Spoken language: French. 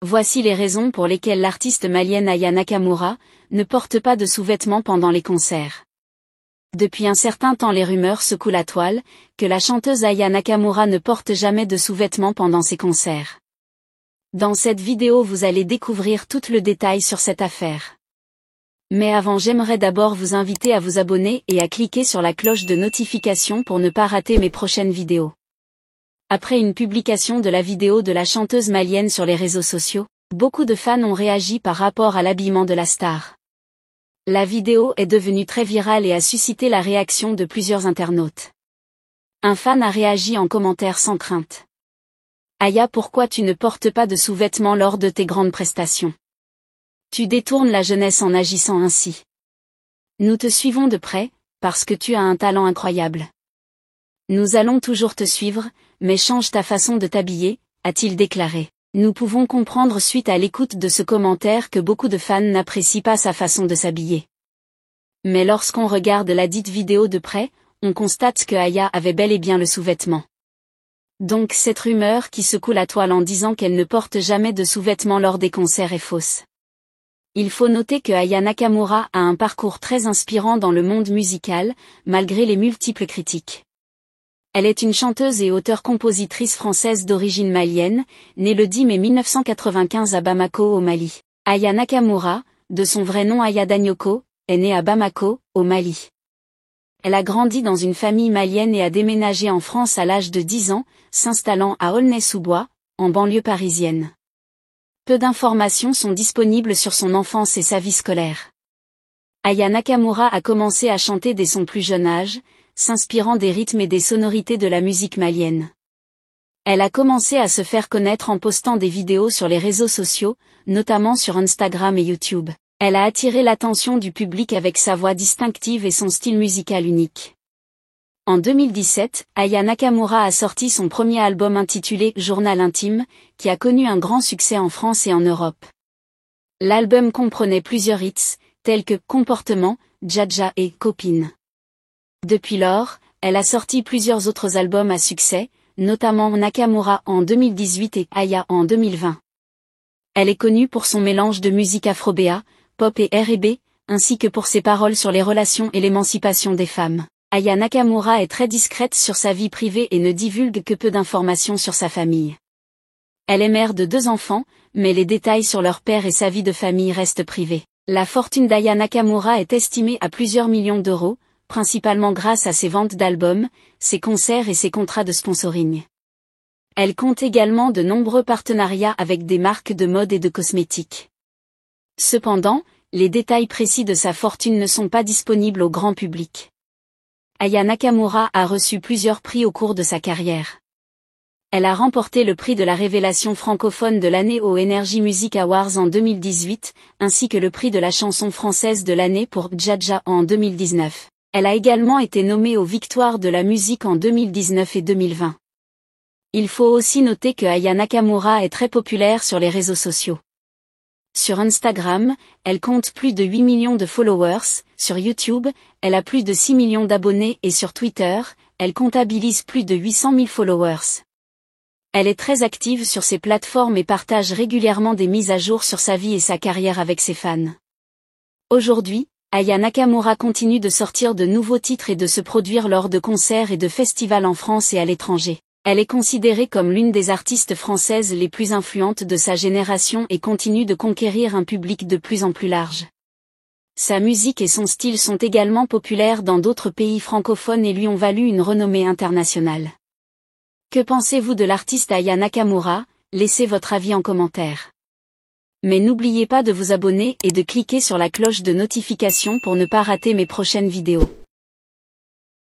Voici les raisons pour lesquelles l'artiste malienne Aya Nakamura ne porte pas de sous-vêtements pendant les concerts. Depuis un certain temps, les rumeurs secouent la toile, que la chanteuse Aya Nakamura ne porte jamais de sous-vêtements pendant ses concerts. Dans cette vidéo, vous allez découvrir tout le détail sur cette affaire. Mais avant, j'aimerais d'abord vous inviter à vous abonner et à cliquer sur la cloche de notification pour ne pas rater mes prochaines vidéos. Après une publication de la vidéo de la chanteuse malienne sur les réseaux sociaux, beaucoup de fans ont réagi par rapport à l'habillement de la star. La vidéo est devenue très virale et a suscité la réaction de plusieurs internautes. Un fan a réagi en commentaire sans crainte. Aya, pourquoi tu ne portes pas de sous-vêtements lors de tes grandes prestations? Tu détournes la jeunesse en agissant ainsi. Nous te suivons de près, parce que tu as un talent incroyable. Nous allons toujours te suivre, mais change ta façon de t'habiller, a-t-il déclaré. Nous pouvons comprendre suite à l'écoute de ce commentaire que beaucoup de fans n'apprécient pas sa façon de s'habiller. Mais lorsqu'on regarde la dite vidéo de près, on constate que Aya avait bel et bien le sous-vêtement. Donc cette rumeur qui secoue la toile en disant qu'elle ne porte jamais de sous-vêtements lors des concerts est fausse. Il faut noter que Aya Nakamura a un parcours très inspirant dans le monde musical, malgré les multiples critiques. Elle est une chanteuse et auteure-compositrice française d'origine malienne, née le 10 mai 1995 à Bamako au Mali. Aya Nakamura, de son vrai nom Aya Danyoko, est née à Bamako, au Mali. Elle a grandi dans une famille malienne et a déménagé en France à l'âge de 10 ans, s'installant à Aulnay-sous-Bois, en banlieue parisienne. Peu d'informations sont disponibles sur son enfance et sa vie scolaire. Aya Nakamura a commencé à chanter dès son plus jeune âge, s'inspirant des rythmes et des sonorités de la musique malienne. Elle a commencé à se faire connaître en postant des vidéos sur les réseaux sociaux, notamment sur Instagram et YouTube. Elle a attiré l'attention du public avec sa voix distinctive et son style musical unique. En 2017, Aya Nakamura a sorti son premier album intitulé Journal intime, qui a connu un grand succès en France et en Europe. L'album comprenait plusieurs hits, tels que Comportement, Dja et Copine. Depuis lors, elle a sorti plusieurs autres albums à succès, notamment Nakamura en 2018 et Aya en 2020. Elle est connue pour son mélange de musique afro-béa, pop et R&B, ainsi que pour ses paroles sur les relations et l'émancipation des femmes. Aya Nakamura est très discrète sur sa vie privée et ne divulgue que peu d'informations sur sa famille. Elle est mère de 2 enfants, mais les détails sur leur père et sa vie de famille restent privés. La fortune d'Aya Nakamura est estimée à plusieurs millions d'euros, principalement grâce à ses ventes d'albums, ses concerts et ses contrats de sponsoring. Elle compte également de nombreux partenariats avec des marques de mode et de cosmétiques. Cependant, les détails précis de sa fortune ne sont pas disponibles au grand public. Aya Nakamura a reçu plusieurs prix au cours de sa carrière. Elle a remporté le prix de la révélation francophone de l'année aux Energy Music Awards en 2018, ainsi que le prix de la chanson française de l'année pour Dja en 2019. Elle a également été nommée aux Victoires de la musique en 2019 et 2020. Il faut aussi noter que Aya Nakamura est très populaire sur les réseaux sociaux. Sur Instagram, elle compte plus de 8 millions de followers, sur YouTube, elle a plus de 6 millions d'abonnés et sur Twitter, elle comptabilise plus de 800 000 followers. Elle est très active sur ces plateformes et partage régulièrement des mises à jour sur sa vie et sa carrière avec ses fans. Aujourd'hui, Aya Nakamura continue de sortir de nouveaux titres et de se produire lors de concerts et de festivals en France et à l'étranger. Elle est considérée comme l'une des artistes françaises les plus influentes de sa génération et continue de conquérir un public de plus en plus large. Sa musique et son style sont également populaires dans d'autres pays francophones et lui ont valu une renommée internationale. Que pensez-vous de l'artiste Aya Nakamura? Laissez votre avis en commentaire. Mais n'oubliez pas de vous abonner et de cliquer sur la cloche de notification pour ne pas rater mes prochaines vidéos.